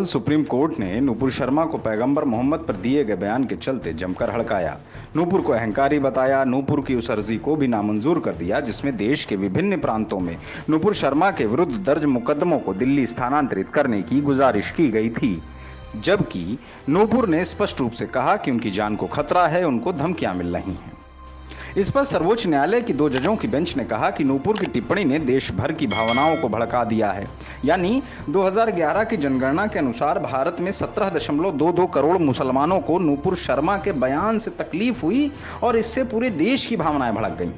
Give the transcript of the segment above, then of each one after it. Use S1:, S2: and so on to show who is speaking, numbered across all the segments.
S1: दरअसल supreme court ने नूपुर शर्मा को पैगंबर मोहम्मद पर दिए गए बयान के चलते जमकर हड़काया। नूपुर को अहंकारी बताया। नूपुर की उस अर्जी को भी नामंजूर कर दिया जिसमें देश के विभिन्न प्रांतों में नूपुर शर्मा के विरुद्ध दर्ज मुकदमों को दिल्ली स्थानांतरित करने की गुजारिश की गई थी। जबकि नूपुर ने स्पष्ट रूप से कहा कि उनकी जान को खतरा है, उनको धमकियां मिल रही हैं। इस पर सर्वोच्च न्यायालय की 2 जजों की बेंच ने कहा कि नूपुर की टिप्पणी ने देश भर की भावनाओं को भड़का दिया है। यानी 2011 की जनगणना के अनुसार भारत में 17.22 करोड़ मुसलमानों को नूपुर शर्मा के बयान से तकलीफ हुई और इससे पूरे देश की भावनाएं भड़क गईं।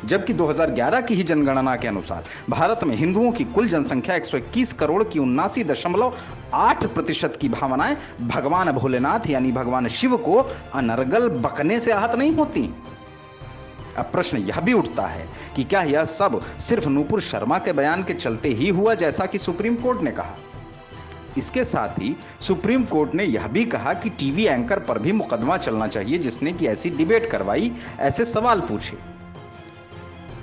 S1: जबकि 2011 की ही जनगणना के अनुसार भारत में हिंदुओं की कुल जनसंख्या 121 करोड़ की 79.8% की भावनाएं भगवान भोलेनाथ यानी भगवान शिव को अनर्गल बकने से आहत नहीं होती। अब प्रश्न यह भी उठता है कि क्या यह सब सिर्फ नूपुर शर्मा के बयान के चलते ही हुआ जैसा कि सुप्रीम कोर्ट ने कहा। इसके साथ ही सुप्रीम कोर्ट ने यह भी कहा कि टीवी एंकर पर भी मुकदमा चलना चाहिए जिसने कि ऐसी डिबेट करवाई, ऐसे सवाल पूछे।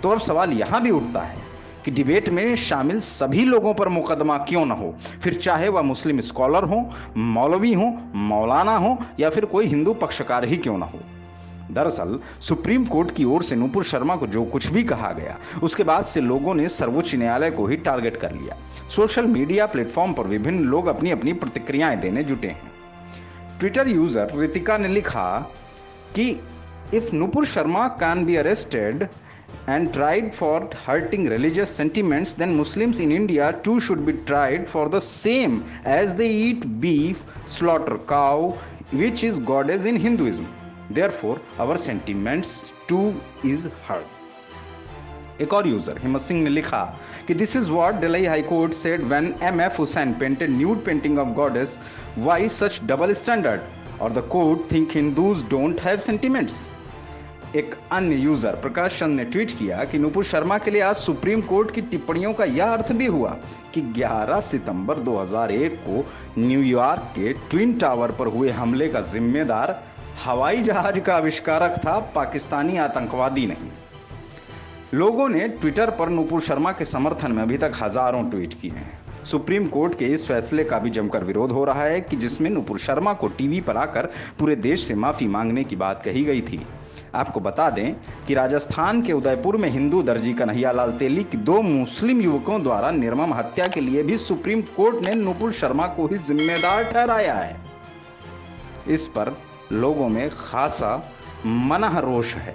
S1: तो अब सवाल यहां भी उठता है कि डिबेट में शामिल सभी लोगों पर मुकदमा क्यों न हो, फिर चाहे वह मुस्लिम स्कॉलर हो, मौलवी हो, मौलाना हो या फिर कोई हिंदू पक्षकार ही क्यों न हो। दरअसल सुप्रीम कोर्ट की ओर से नूपुर शर्मा को जो कुछ भी कहा गया उसके बाद से लोगों ने सर्वोच्च न्यायालय को ही टारगेट कर लिया। सोशल मीडिया प्लेटफॉर्म पर विभिन्न लोग अपनी अपनी प्रतिक्रियाएं देने जुटे हैं। ट्विटर यूजर रितिका ने लिखा कि if Nupur Sharma can be arrested and tried for hurting religious sentiments, then Muslims in India too should be tried for the same as they eat beef, slaughter cow, which is goddess in Hinduism. Therefore, our sentiments too is hurt. एक और user हिम्मत सिंह ने लिखा कि this is what Delhi high court said when MF Hussain painted nude painting of goddess, why such double standard, और the court think Hindus don't have sentiments. एक अन्य user Prakash Chand ने ट्वीट किया कि नूपुर शर्मा के लिए आज सुप्रीम कोर्ट की टिप्पणियों का यह अर्थ भी हुआ कि 11 सितंबर 2001 को न्यूयॉर्क के ट्विन टावर पर हुए हमले का जिम्मेदार हवाई जहाज का आविष्कारक था, पाकिस्तानी आतंकवादी नहीं। लोगों ने ट्विटर पर नूपुर शर्मा के समर्थन में अभी तक हजारों ट्वीट किए हैं। सुप्रीम कोर्ट के इस फैसले का भी जमकर विरोध हो रहा है कि जिसमें नूपुर शर्मा को टीवी पर आकर पूरे देश से माफी मांगने की बात कही गई थी। आपको बता दें कि राजस्थान के उदयपुर में हिंदू दर्जी कन्हैयालाल तेली की 2 मुस्लिम युवकों द्वारा निर्मम हत्या के लिए भी सुप्रीम कोर्ट ने नूपुर शर्मा को ही जिम्मेदार ठहराया है। इस पर लोगों में खासा मनह रोष है।